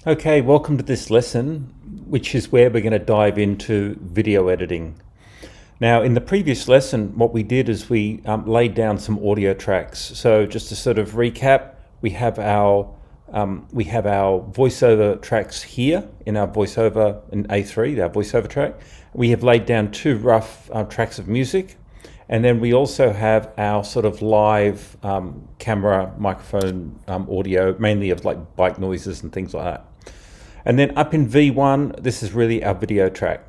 Okay, welcome to this lesson, which is where we're going to dive into video editing. Now, in the previous lesson, what we did is we laid down some audio tracks. So just to sort of recap, we have our voiceover tracks here in our voiceover in A3, our voiceover track. We have laid down two rough tracks of music. And then we also have our sort of live camera microphone audio, mainly of like bike noises and things like that. And then up in V1, this is really our video track.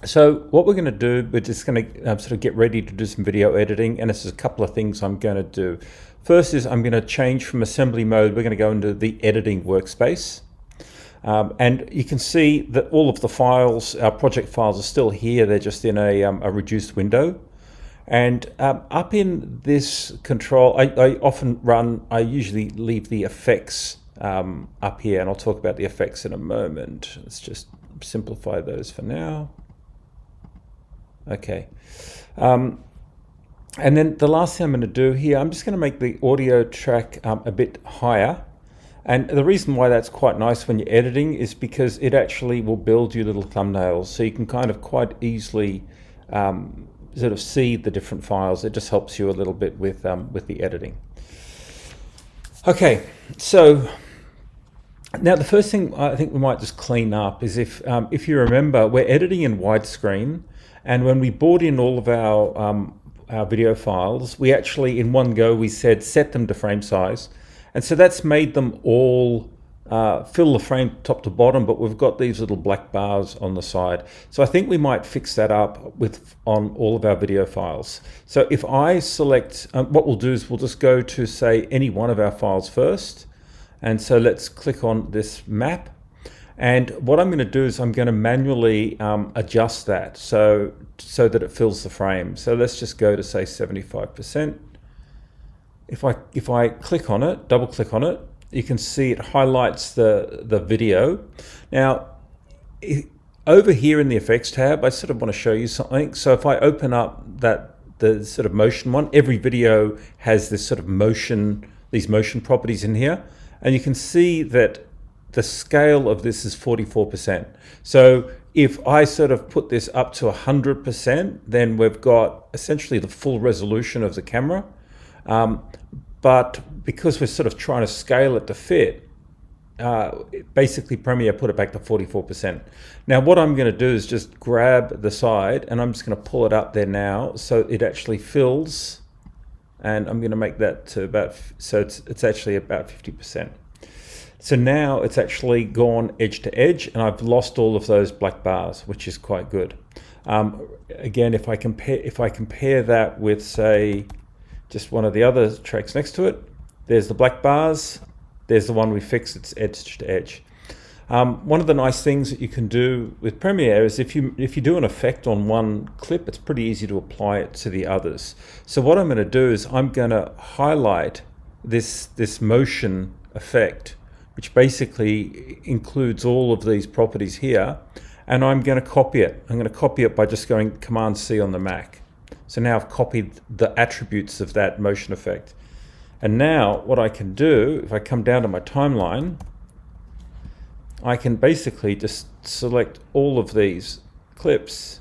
So what we're going to do, we're just going to sort of get ready to do some video editing, and this is a couple of things I'm going to do. First is I'm going to change from assembly mode. We're going to go into the editing workspace. And you can see that all of the files, our project files, are still here. They're just in a reduced window. And up in this control, I usually leave the effects up here, and I'll talk about the effects in a moment. Let's just simplify those for now. Okay. And then the last thing I'm going to do here, I'm just going to make the audio track a bit higher. And the reason why that's quite nice when you're editing is because it actually will build you little thumbnails. So you can kind of quite easily sort of see the different files. It just helps you a little bit with the editing. Okay, so now the first thing I think we might just clean up is if you remember, we're editing in widescreen, and when we brought in all of our video files, we actually in one go we said set them to frame size, and so that's made them all fill the frame top to bottom, but we've got these little black bars on the side. So I think we might fix that up on all of our video files. So if I select, what we'll do is we'll just go to say any one of our files first. And so let's click on this map. And what I'm going to do is I'm going to manually adjust that so that it fills the frame. So let's just go to say 75%. If I click on it, double click on it, you can see it highlights the video. Now, over here in the effects tab, I sort of want to show you something. So if I open up the sort of motion one, every video has this sort of motion, these motion properties in here. And you can see that the scale of this is 44%. So if I sort of put this up to 100%, then we've got essentially the full resolution of the camera. But because we're sort of trying to scale it to fit, basically Premiere put it back to 44%. Now what I'm going to do is just grab the side, and I'm just going to pull it up there now so it actually fills, and I'm going to make that to about, so it's actually about 50%. So now it's actually gone edge to edge, and I've lost all of those black bars, which is quite good. Again, if I compare that with, say, just one of the other tracks next to it, there's the black bars, there's the one we fixed, it's edge to edge. One of the nice things that you can do with Premiere is if you do an effect on one clip, it's pretty easy to apply it to the others. So what I'm going to do is I'm going to highlight this motion effect, which basically includes all of these properties here, and I'm going to copy it. I'm going to copy it by just going Command-C on the Mac. So now I've copied the attributes of that motion effect. And now what I can do, if I come down to my timeline, I can basically just select all of these clips,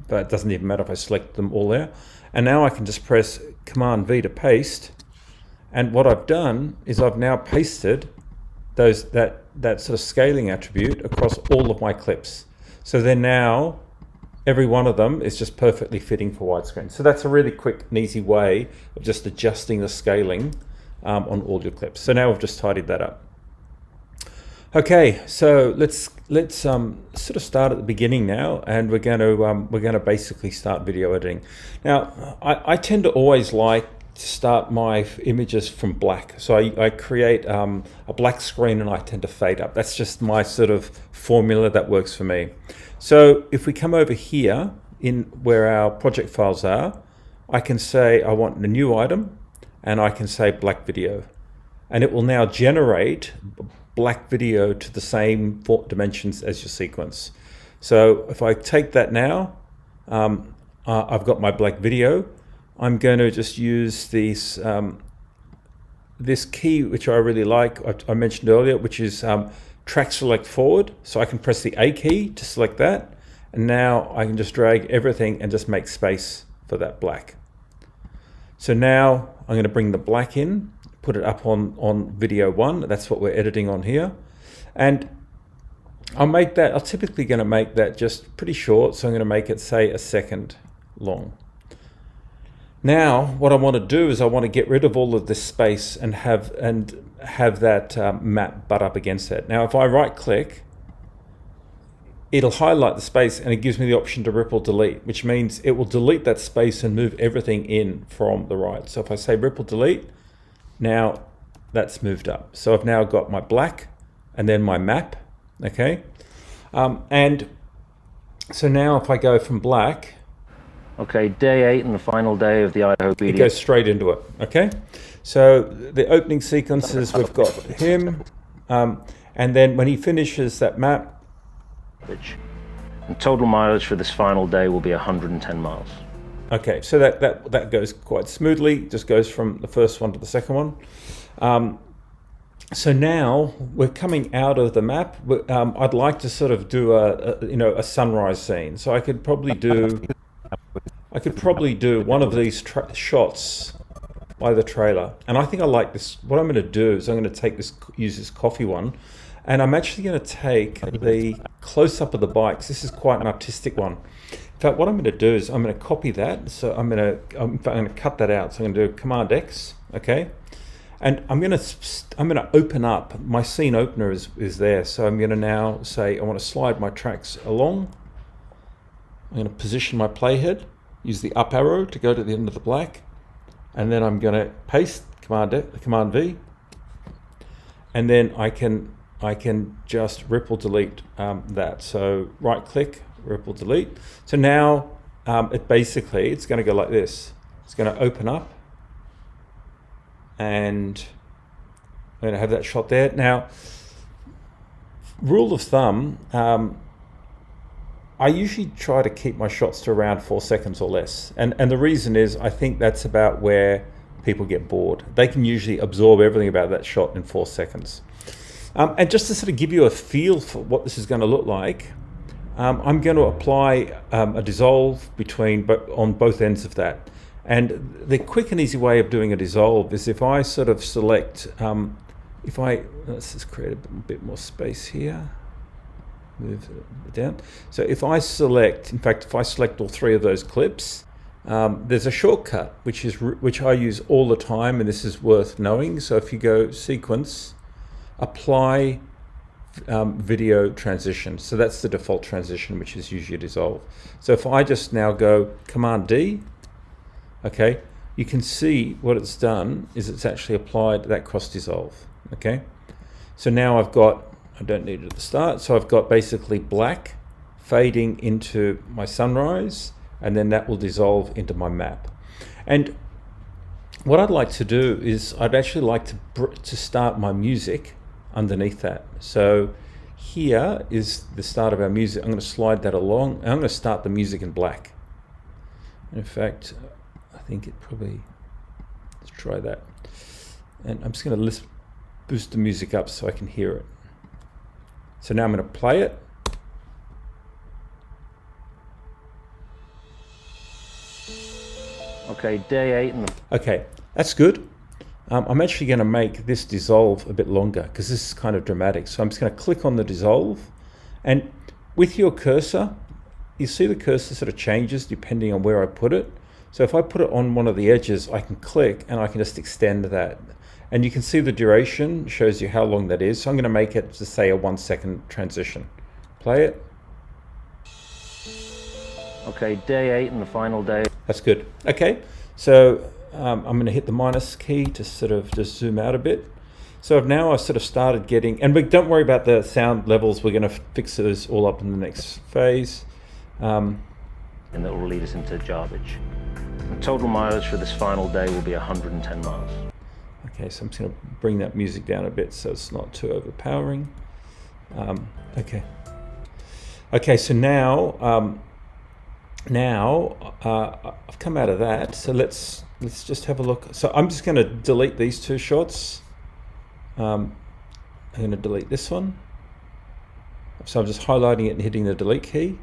but it doesn't even matter if I select them all there. And now I can just press Command-V to paste. And what I've done is I've now pasted that sort of scaling attribute across all of my clips. So they're now, every one of them is just perfectly fitting for widescreen. So that's a really quick and easy way of just adjusting the scaling on all your clips. So now we've just tidied that up. Okay, so let's sort of start at the beginning now, and we're going to basically start video editing. Now, I tend to always like to start my images from black. So I create a black screen and I tend to fade up. That's just my sort of formula that works for me. So if we come over here in where our project files are, I can say I want a new item, and I can say black video, and it will now generate black video to the same dimensions as your sequence. So if I take that now, I've got my black video. I'm going to just use these this key, which I really like, I mentioned earlier, which is track select forward. So I can press the A key to select that. And now I can just drag everything and just make space for that black. So now I'm going to bring the black in, put it up on video 1. That's what we're editing on here. And I'm typically going to make that just pretty short. So I'm going to make it, say, a second long. Now, what I want to do is I want to get rid of all of this space and have that map butt up against it. Now, if I right click, it'll highlight the space and it gives me the option to ripple delete, which means it will delete that space and move everything in from the right. So if I say ripple delete, now that's moved up. So I've now got my black and then my map, okay? And so now if I go from black, okay, day 8 and the final day of the Idaho BD. It goes straight into it, okay? So the opening sequences, we've got him, and then when he finishes that map, and total mileage for this final day will be 110 miles. Okay, so that goes quite smoothly, just goes from the first one to the second one. So now we're coming out of the map. I'd like to sort of do a sunrise scene. So I could probably do one of these shots by the trailer. And I think I like this. What I'm going to do is I'm going to use this coffee one. And I'm actually going to take the close-up of the bikes. This is quite an artistic one. In fact, what I'm going to do is I'm going to copy that. So I'm going to cut that out. So I'm going to do Command X, okay? And I'm going to open up. My scene opener is there. So I'm going to now say I want to slide my tracks along. I'm going to position my playhead. Use the up arrow to go to the end of the black. And then I'm going to paste Command V. And then I can just ripple delete that. So right click, ripple delete. So now it's going to go like this. It's going to open up and I'm going to have that shot there. Now, rule of thumb, I usually try to keep my shots to around 4 seconds or less. And the reason is I think that's about where people get bored. They can usually absorb everything about that shot in 4 seconds. And just to sort of give you a feel for what this is going to look like, I'm going to apply a dissolve on both ends of that. And the quick and easy way of doing a dissolve is if I sort of select, let's just create a bit more space here, move it down. So if I select all 3 of those clips, there's a shortcut which I use all the time, and this is worth knowing. So if you go sequence, apply video transition. So that's the default transition, which is usually a dissolve. So if I just now go Command D, okay, you can see what it's done is it's actually applied that cross dissolve, okay? So now I don't need it at the start, so I've got basically black fading into my sunrise, and then that will dissolve into my map. And what I'd like to do is I'd actually like to start my music underneath that. So here is the start of our music. I'm going to slide that along, and I'm going to start the music in black. In fact, I think let's try that. And I'm just going to boost the music up so I can hear it. So now I'm going to play it. Okay, day 8. Okay, that's good. I'm actually going to make this dissolve a bit longer because this is kind of dramatic. So I'm just going to click on the dissolve, and with your cursor, you see the cursor sort of changes depending on where I put it. So if I put it on one of the edges, I can click and I can just extend that. And you can see the duration shows you how long that is. So I'm going to make it to say a 1 second transition. Play it. Okay, day 8 and the final day. That's good. Okay, so I'm going to hit the minus key to sort of just zoom out a bit. So now I've sort of started getting, and don't worry about the sound levels. We're going to fix those all up in the next phase. And that will lead us into garbage. The total mileage for this final day will be 110 miles. Okay, so I'm just going to bring that music down a bit so it's not too overpowering. Okay. Okay, so now I've come out of that. So let's let's just have a look. So I'm just going to delete these two shots. I'm going to delete this one. So I'm just highlighting it and hitting the delete key.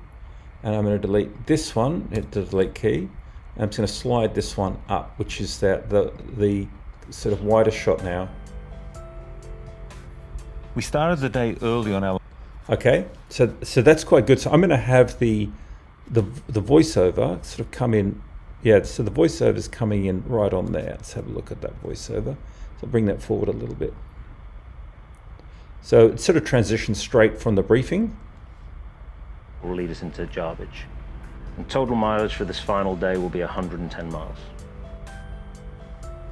And I'm going to delete this one, hit the delete key. And I'm just going to slide this one up, which is the sort of wider shot now. We started the day early on our... Okay, so that's quite good. So I'm going to have the voiceover sort of come in. Yeah, so the voiceover is coming in right on there. Let's have a look at that voiceover. So bring that forward a little bit. So it sort of transitions straight from the briefing. Will lead us into Jarbidge. And total mileage for this final day will be 110 miles.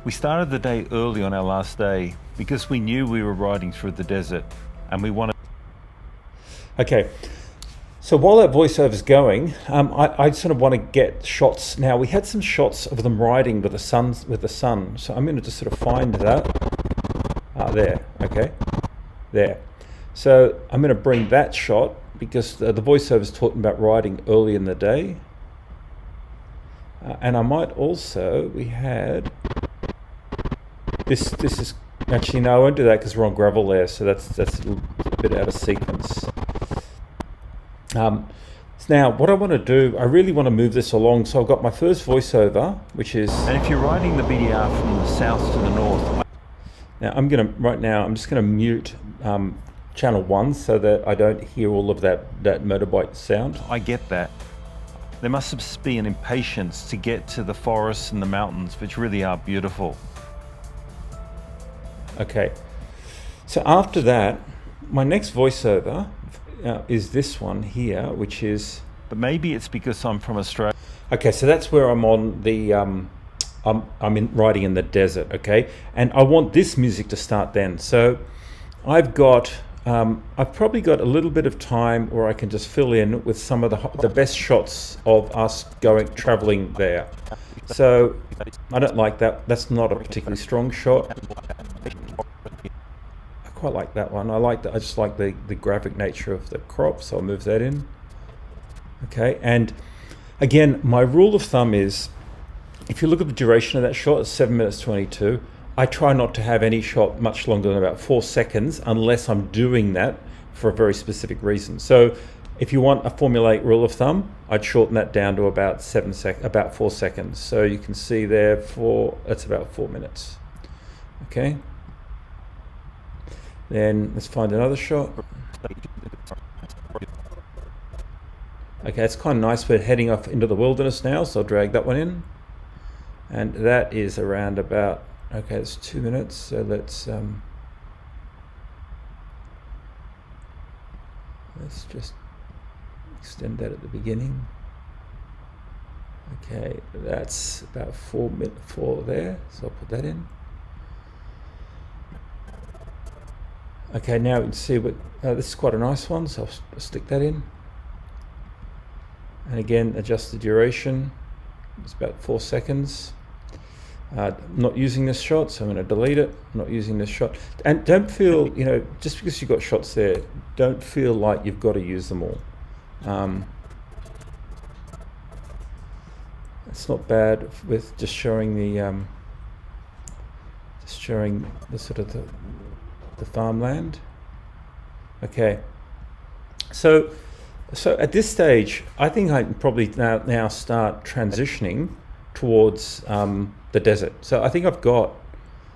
We started the day early on our last day because we knew we were riding through the desert and we wanted... Okay, so while that voiceover is going, I sort of want to get shots. Now we had some shots of them riding with the sun. So I'm going to just sort of find that. There, okay, there. So I'm going to bring that shot because the voiceover is talking about riding early in the day. And I might also, we had this is actually no, I won't do that because we're on gravel there. So that's a little bit out of sequence. Now what I want to do, I really want to move this along. So I've got my first voiceover, which is... And if you're riding the BDR from the south to the north... Now I'm just going to mute channel 1 so that I don't hear all of that motorbike sound. I get that. There must be an impatience to get to the forests and the mountains, which really are beautiful. Okay, so after that, my next voiceover is this one here, which is... But maybe it's because I'm from Australia. Okay, so that's where I'm on the... I'm riding in the desert, okay? And I want this music to start then. So I've probably got a little bit of time where I can just fill in with some of the best shots of us traveling there. So I don't like that. That's not a particularly strong shot. I quite like that one. I just like the graphic nature of the crop, so I'll move that in. Okay, and again, my rule of thumb is, if you look at the duration of that shot, it's 7 minutes 22. I try not to have any shot much longer than about 4 seconds unless I'm doing that for a very specific reason. So if you want a formulaic rule of thumb, I'd shorten that down to about 4 seconds. So you can see there that's about 4 minutes. Okay. Then let's find another shot. Okay, it's kind of nice. We're heading off into the wilderness now, so I'll drag that one in. And that is around about, okay, it's 2 minutes, so let's just extend that at the beginning. Okay, that's about 4 there, so I'll put that in. Okay, now you can see this is quite a nice one, so I'll stick that in. And again, adjust the duration. It's about 4 seconds. Not using this shot, so I'm going to delete it. Not using this shot. And don't feel, just because you've got shots there, don't feel like you've got to use them all. It's not bad with just showing the sort of the farmland. Okay. So at this stage, I think I can probably now start transitioning towards the desert. So I think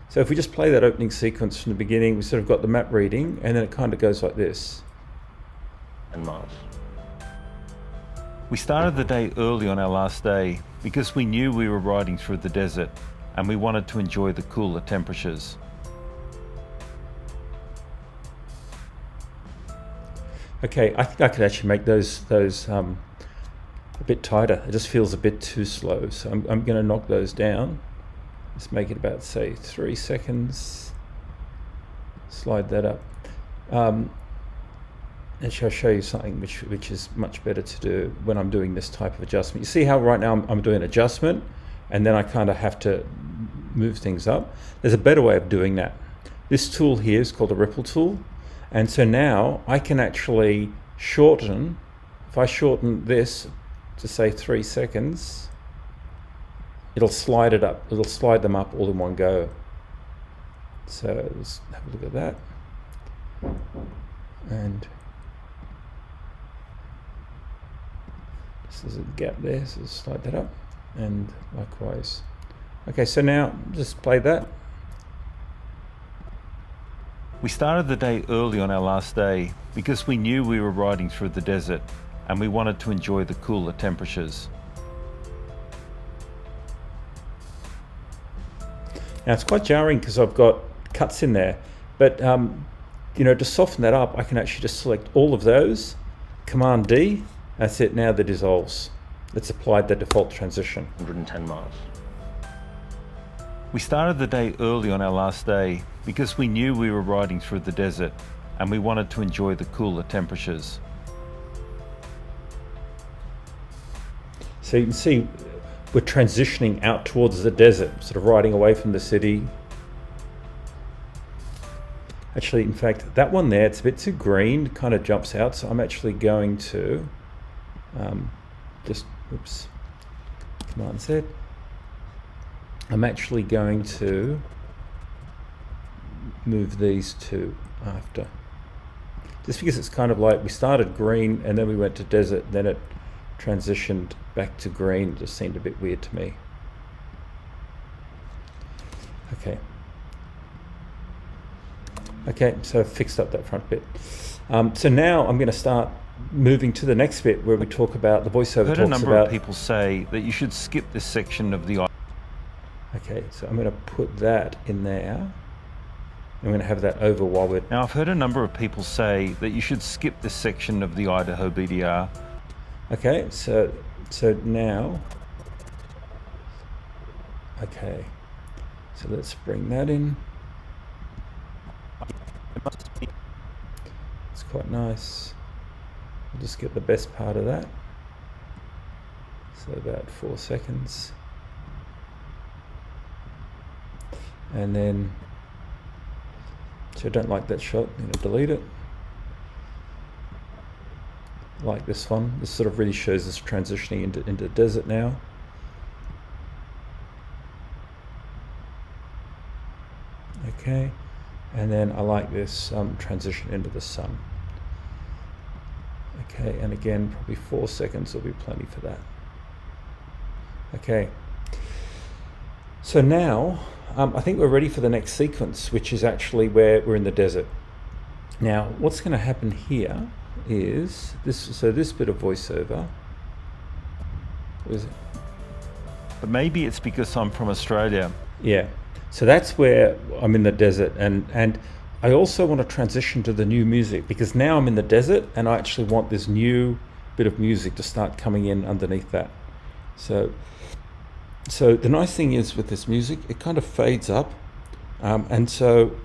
so if we just play that opening sequence from the beginning, we sort of got the map reading, and then it kind of goes like this. And miles. We started the day early on our last day because we knew we were riding through the desert and we wanted to enjoy the cooler temperatures. Okay, I think I could actually make those a bit tighter. It just feels a bit too slow, so I'm going to knock those down. Let's make it about, say, 3 seconds. Slide that up. And I'll show you something which is much better to do when I'm doing this type of adjustment. You see how right now I'm doing adjustment, and then I kind of have to move things up. There's a better way of doing that. This tool here is called a ripple tool. And so now I can actually shorten, if I shorten this to say 3 seconds, it'll slide it up. It'll slide them up all in one go. So let's have a look at that. And there's a gap there, so slide that up, and likewise. Okay, so now just play that. We started the day early on our last day because we knew we were riding through the desert and we wanted to enjoy the cooler temperatures. Now it's quite jarring because I've got cuts in there, but you know, to soften that up, I can actually just select all of those, Command D, that's it, now that dissolves. Let's apply the default transition. 110 miles. We started the day early on our last day because we knew we were riding through the desert and we wanted to enjoy the cooler temperatures. So you can see we're transitioning out towards the desert, sort of riding away from the city. Actually, in fact, that one there, it's a bit too green, kind of jumps out, so I'm actually going to Command Z. I'm actually going to move these two after. Just because it's kind of like we started green and then we went to desert, then it transitioned back to green. It just seemed a bit weird to me. Okay. Okay, so I've fixed up that front bit. So now I'm going to start moving to the next bit where we talk about the voiceover. I've heard a number of people say that you should skip this section of the. Okay, so I'm going to put that in there. I'm going to have that over while we're... Now I've heard a number of people say that you should skip this section of the Idaho BDR. Okay, so now... Okay, so let's bring that in. It's quite nice. We'll just get the best part of that. So about 4 seconds. And then, so I don't like that shot, I'm going to delete it. I like this one. This sort of really shows us transitioning into the desert now. Okay, and then I like this transition into the sun. Okay, and again, probably 4 seconds will be plenty for that. Okay, so now I think we're ready for the next sequence, which is actually where we're in the desert. Now, what's going to happen here is this. So this bit of voiceover. But maybe it's because I'm from Australia. Yeah. So that's where I'm in the desert, and I also want to transition to the new music because now I'm in the desert and I actually want this new bit of music to start coming in underneath that. So the nice thing is with this music, it kind of fades up, and so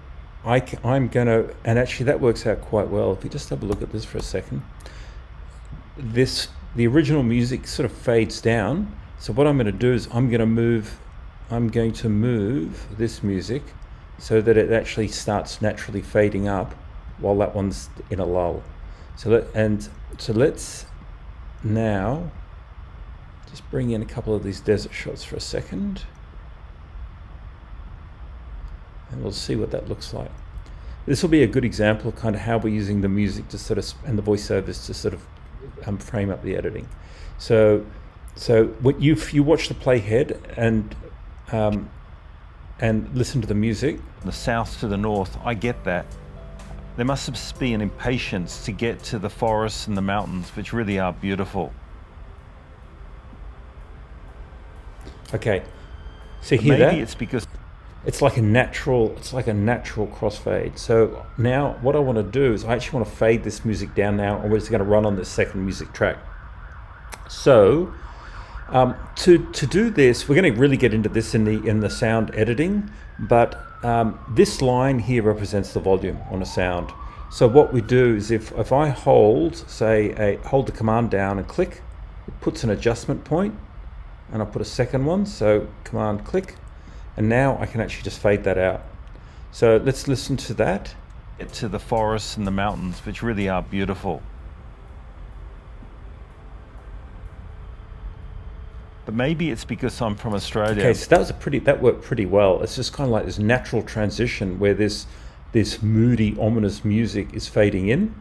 I'm going to, and actually that works out quite well. If you just have a look at this for a second, the original music sort of fades down. So what I'm going to do is I'm going to move this music so that it actually starts naturally fading up while that one's in a lull. So let's now just bring in a couple of these desert shots for a second, and we'll see what that looks like. This will be a good example of kind of how we're using the music to sort of, and the voiceovers to sort of frame up the editing. So what if you watch the playhead and listen to the music. The south to the north, I get that. There must just be an impatience to get to the forests and the mountains, which really are beautiful. Okay, so hear that? Maybe it's because it's like a natural crossfade. So now what I want to do is I actually want to fade this music down now, and we're just going to run on the second music track. So to do this, we're going to really get into this in the sound editing, but this line here represents the volume on a sound. So what we do is if I hold the command down and click, it puts an adjustment point, and I'll put a second one, so command click, and now I can actually just fade that out. So let's listen to that. To the forests and the mountains, which really are beautiful. But maybe it's because I'm from Australia. Okay, so that worked pretty well. It's just kind of like this natural transition where this moody, ominous music is fading in,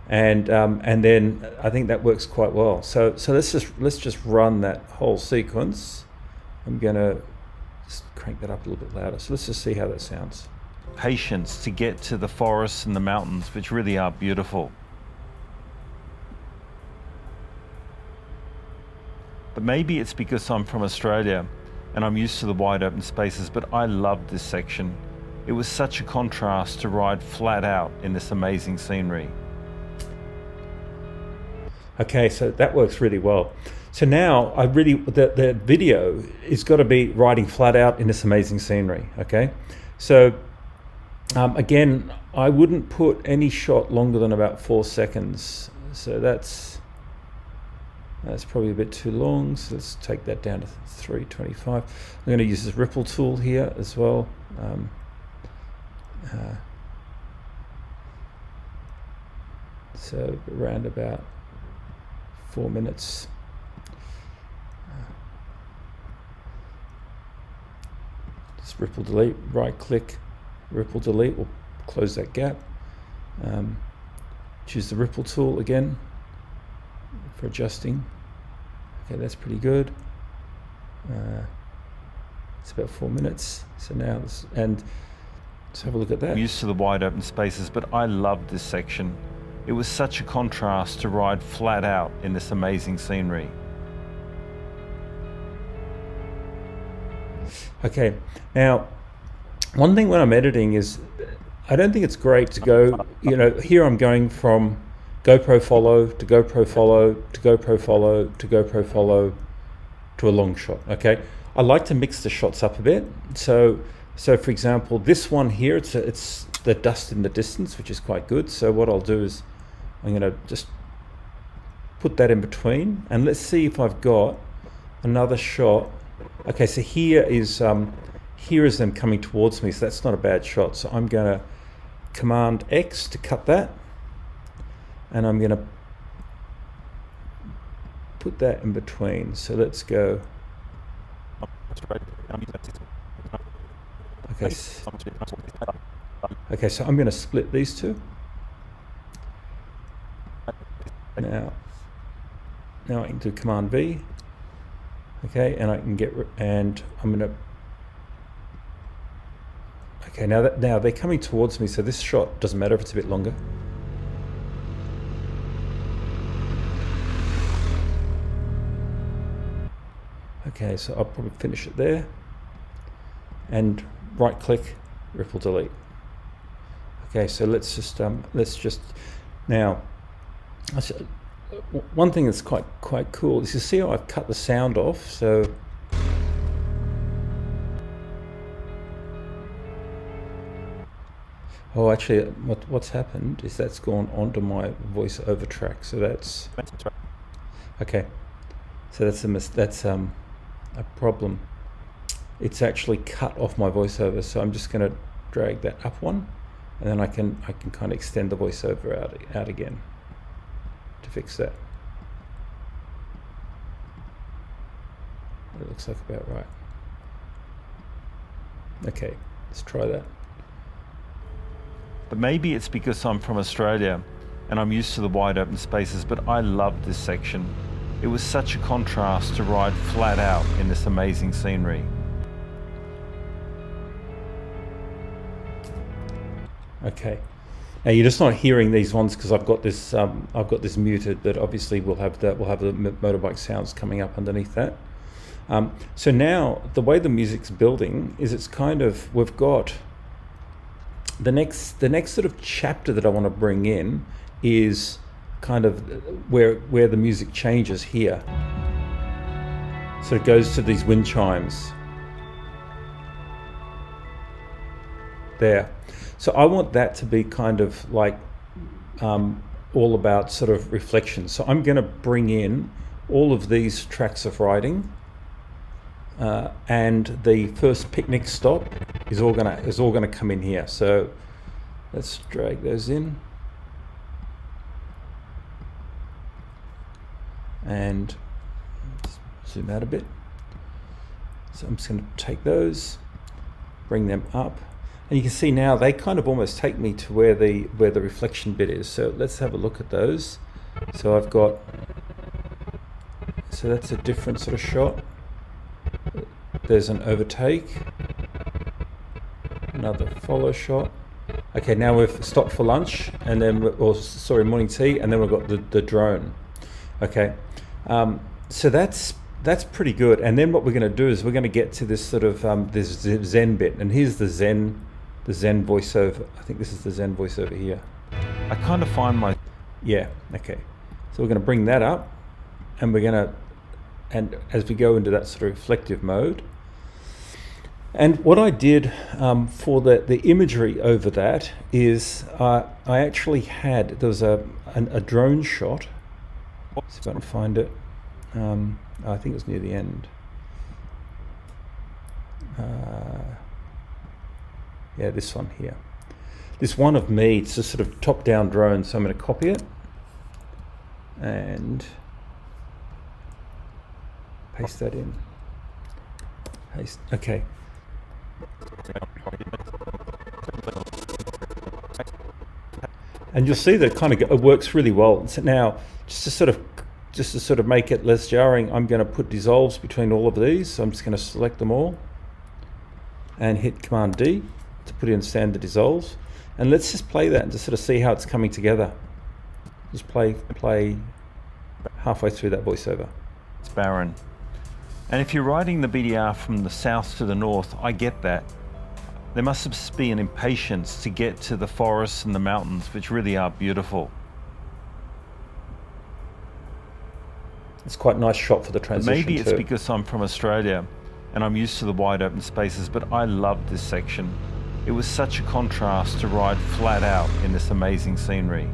and then I think that works quite well. So let's just run that whole sequence. I'm gonna just crank that up a little bit louder. So let's just see how that sounds. Patience to get to the forests and the mountains, which really are beautiful. But maybe it's because I'm from Australia and I'm used to the wide open spaces, but I loved this section. It was such a contrast to ride flat out in this amazing scenery. Okay, so that works really well. So now the video is got to be riding flat out in this amazing scenery. Okay, so again, I wouldn't put any shot longer than about 4 seconds. So that's probably a bit too long. So let's take that down to 325. I'm going to use this ripple tool here as well. So around about 4 minutes. Just ripple delete, right click, ripple delete, we'll close that gap. Choose the ripple tool again for adjusting. Okay, that's pretty good. It's about 4 minutes. So now, let's have a look at that. I'm used to the wide open spaces, but I loved this section. It was such a contrast to ride flat out in this amazing scenery. Okay, now one thing when I'm editing is I don't think it's great to go, here I'm going from GoPro follow to GoPro follow to GoPro follow to GoPro follow to a long shot. Okay, I like to mix the shots up a bit. So for example, this one here, it's the dust in the distance, which is quite good. So what I'll do is I'm going to just put that in between, and let's see if I've got another shot. Okay, so here is them coming towards me, so that's not a bad shot. So I'm going to Command X to cut that, and I'm going to put that in between. So let's go. Okay, so I'm going to split these two. Now I can do Command V. Okay, and I can and I'm going to. Okay, now they're coming towards me, so this shot doesn't matter if it's a bit longer. Okay, so I'll probably finish it there, and right click, ripple delete. Okay, so let's just now. One thing that's quite cool is you see how I've cut the sound off. So actually, what's happened is that's gone onto my voiceover track. So that's okay. So that's a problem. It's actually cut off my voiceover. So I'm just going to drag that up one, and then I can kind of extend the voiceover out again to fix that. It looks like about right. Okay, let's try that. But maybe it's because I'm from Australia and I'm used to the wide open spaces, but I loved this section. It was such a contrast to ride flat out in this amazing scenery. Okay. Now you're just not hearing these ones because I've got this muted, but obviously we'll have the motorbike sounds coming up underneath that. So now the way the music's building is it's kind of, we've got the next sort of chapter that I want to bring in is kind of where the music changes here. So it goes to these wind chimes. There. So I want that to be kind of like all about sort of reflection. So I'm going to bring in all of these tracks of riding, and the first picnic stop is all gonna come in here. So let's drag those in, and zoom out a bit. So I'm just going to take those, bring them up, and you can see now they kind of almost take me to where the reflection bit is. So let's have a look at those. So I've got, so that's a different sort of shot. There's an overtake, another follow shot. Okay, now we've stopped for lunch, and then, or sorry, morning tea, and then we've got the drone. Okay, so that's pretty good. And then what we're going to do is we're going to get to this sort of this Zen bit, and here's the Zen voiceover. I think this is the Zen voiceover here. I kind of find my, yeah, okay. So we're going to bring that up, and we're going to, and as we go into that sort of reflective mode. And what I did for the imagery over that is I actually had, there was a drone shot. Let's see if I can find it. I think it was near the end. Yeah, this one here. This one of me, it's a sort of top-down drone, so I'm going to copy it and paste that in. Paste. Okay. And you'll see that it works really well. So now, just to sort of make it less jarring, I'm going to put dissolves between all of these. So I'm just going to select them all and hit Command D to put in standard dissolves. And let's just play that and just sort of see how it's coming together. Just play halfway through that voiceover. It's barren. And if you're writing the BDR from the south to the north, I get that. There must be an impatience to get to the forests and the mountains, which really are beautiful. It's quite a nice shot for the transition. Maybe it's because I'm from Australia and I'm used to the wide open spaces, but I loved this section. It was such a contrast to ride flat out in this amazing scenery.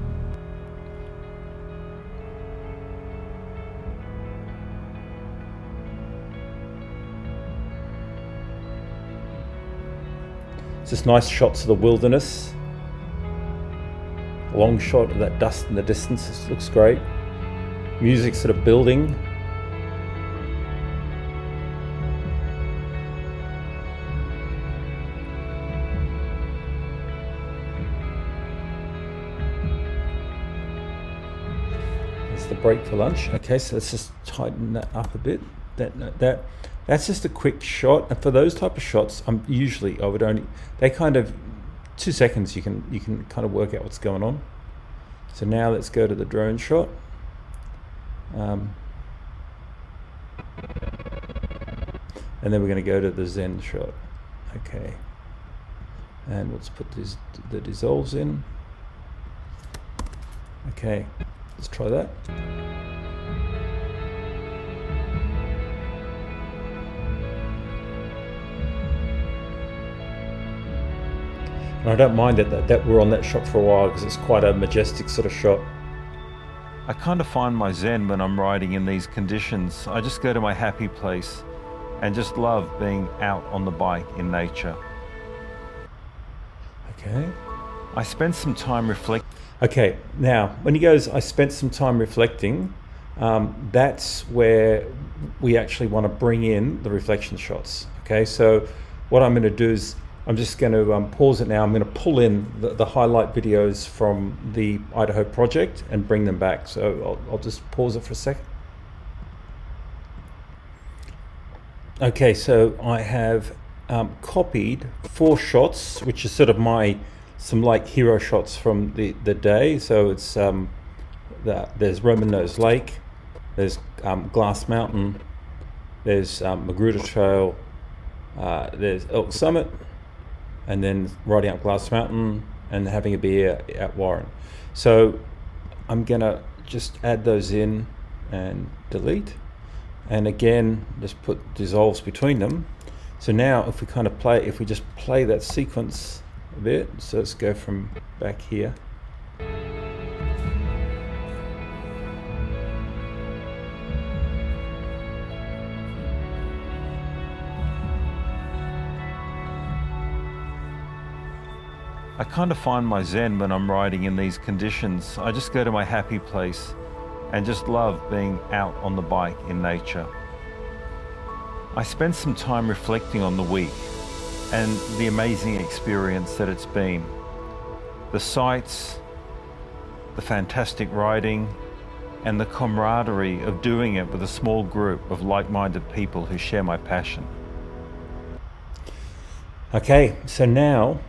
It's just nice shots of the wilderness. A long shot of that dust in the distance. This looks great. Music sort of building. There's the break for lunch. Okay, so let's just tighten that up a bit. That's just a quick shot, and for those type of shots, they kind of 2 seconds. You can kind of work out what's going on. So now let's go to the drone shot. And then we're going to go to the Zen shot. Okay, and let's put the dissolves in. Okay, let's try that. And I don't mind that we're on that shot for a while, because it's quite a majestic sort of shot. I kind of find my zen when I'm riding in these conditions. I just go to my happy place and just love being out on the bike in nature. Okay. I spent some time reflecting. Okay, now when he goes, I spent some time reflecting, that's where we actually want to bring in the reflection shots. Okay, so what I'm going to do is I'm just going to pause it now. I'm going to pull in the highlight videos from the Idaho project and bring them back. So I'll just pause it for a second. Okay, so I have copied 4 shots, which is sort of some like hero shots from the day. So it's there's Roman Nose Lake, there's Glass Mountain, there's Magruder Trail, there's Elk Summit, and then riding up Glass Mountain and having a beer at Warren. So I'm gonna just add those in and delete, and again just put dissolves between them. So now if we just play that sequence a bit, so let's go from back here. I kind of find my zen when I'm riding in these conditions. I just go to my happy place and just love being out on the bike in nature. I spent some time reflecting on the week and the amazing experience that it's been. The sights, the fantastic writing, and the camaraderie of doing it with a small group of like-minded people who share my passion. Okay, so now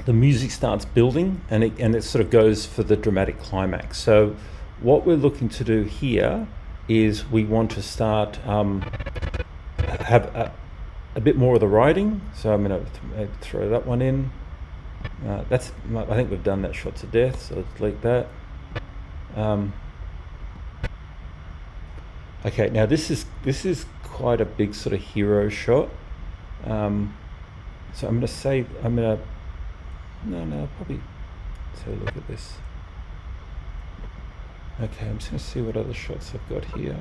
the music starts building and it sort of goes for the dramatic climax. So what we're looking to do here is we want to start have a bit more of the writing. So I'm going to throw that one in. I think we've done that shot to death, so let's delete that. Okay, now this is quite a big sort of hero shot. So I'm going to save. No, probably. Let's have a look at this. Okay, I'm just going to see what other shots I've got here.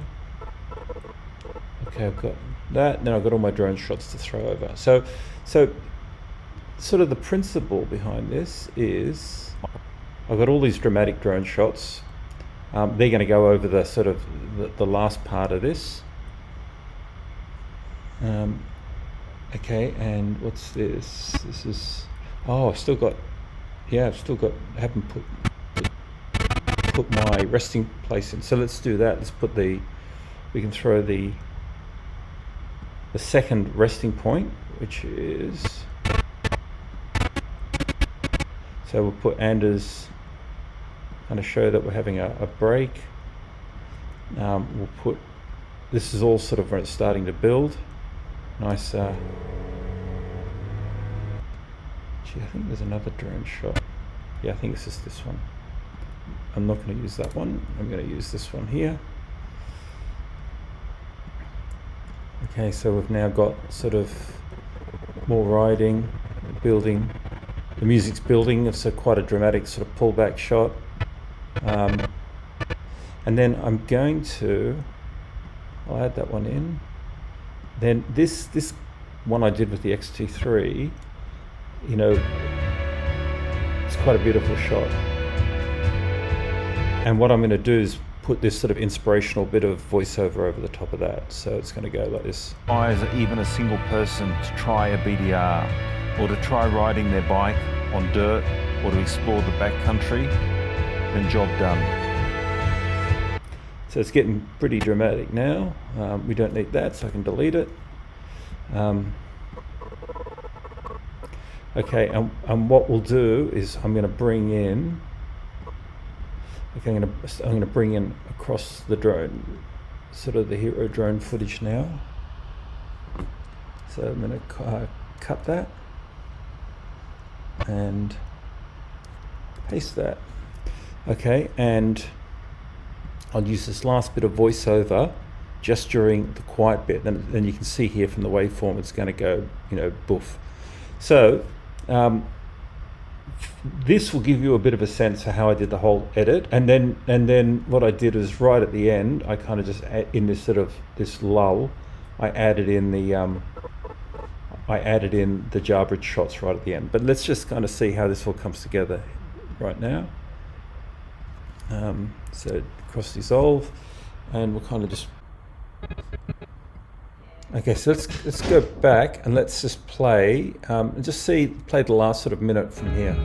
Okay, I've got that. Then I've got all my drone shots to throw over. So sort of the principle behind this is I've got all these dramatic drone shots. They're going to go over the sort of the last part of this. Okay, and what's this? This is, oh, I've still got, haven't put my resting place in. So let's do that. Let's put we can throw the second resting point, which is, so we'll put Anders, kind of show that we're having a break. We'll put, this is all sort of when it's starting to build. Nice, gee, I think there's another drone shot. Yeah, I think it's just this one. I'm not going to use that one. I'm going to use this one here. Okay, so we've now got sort of more riding, building. The music's building. It's quite a dramatic sort of pullback shot. And then I'm going to, I'll add that one in. Then this one I did with the X-T3, you know, it's quite a beautiful shot. And what I'm going to do is put this sort of inspirational bit of voiceover over the top of that. So it's going to go like this. As even a single person to try a BDR or to try riding their bike on dirt or to explore the backcountry, then job done. So it's getting pretty dramatic now. We don't need that, so I can delete it. Okay, and what we'll do is I'm going to bring in, okay, I'm going to bring in across the drone, sort of the hero drone footage now. So I'm going to cut that and paste that. Okay, and I'll use this last bit of voiceover just during the quiet bit. Then you can see here from the waveform it's going to go, you know, boof. So this will give you a bit of a sense of how I did the whole edit, and then what I did is right at the end, I kind of just in this sort of this lull, I added in the Jarbridge shots right at the end. But let's just kind of see how this all comes together right now. So cross dissolve, and we'll kind of just, okay, so let's go back and let's just play and just play the last sort of minute from here.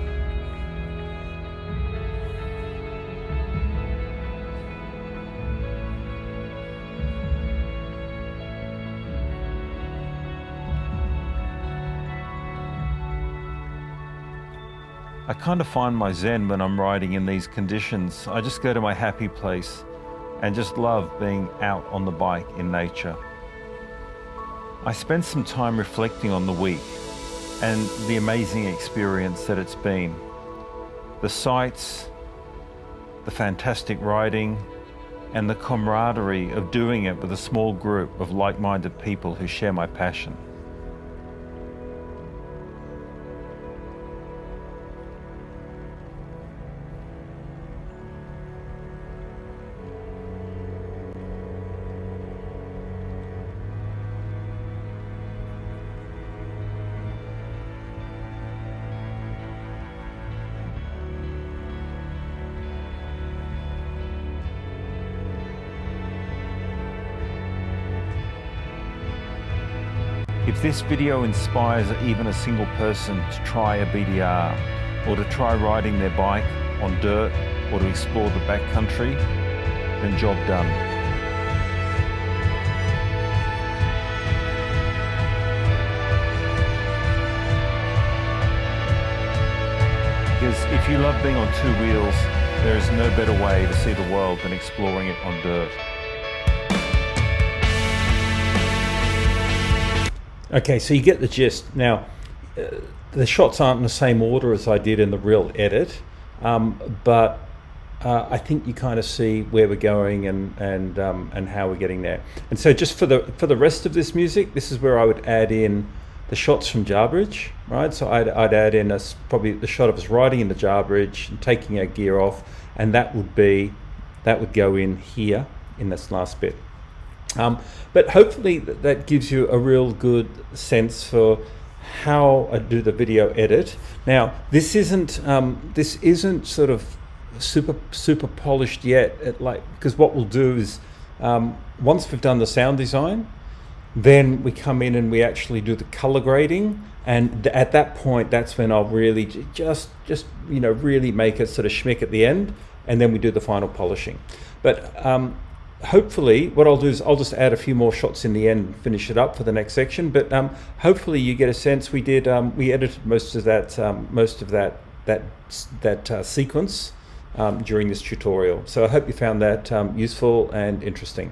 I kind of find my zen when I'm riding in these conditions. I just go to my happy place and just love being out on the bike in nature. I spent some time reflecting on the week and the amazing experience that it's been. The sights, the fantastic riding, and the camaraderie of doing it with a small group of like-minded people who share my passion. If this video inspires even a single person to try a BDR, or to try riding their bike on dirt, or to explore the backcountry, then job done. Because if you love being on two wheels, there is no better way to see the world than exploring it on dirt. Okay, so you get the gist. Now, the shots aren't in the same order as I did in the real edit, but I think you kind of see where we're going and how we're getting there. And so, just for the rest of this music, this is where I would add in the shots from Jarbridge, right? So I'd add in probably the shot of us riding in the Jarbridge and taking our gear off, and that would go in here in this last bit. But hopefully that gives you a real good sense for how I do the video edit. Now, this isn't sort of super polished yet. Because what we'll do is once we've done the sound design, then we come in and we actually do the color grading, and at that point, that's when I'll really just really make it sort of schmick at the end, and then we do the final polishing. But hopefully what I'll do is I'll just add a few more shots in the end and finish it up for the next section. But hopefully you get a sense. We edited most of that sequence during this tutorial. So I hope you found that useful and interesting.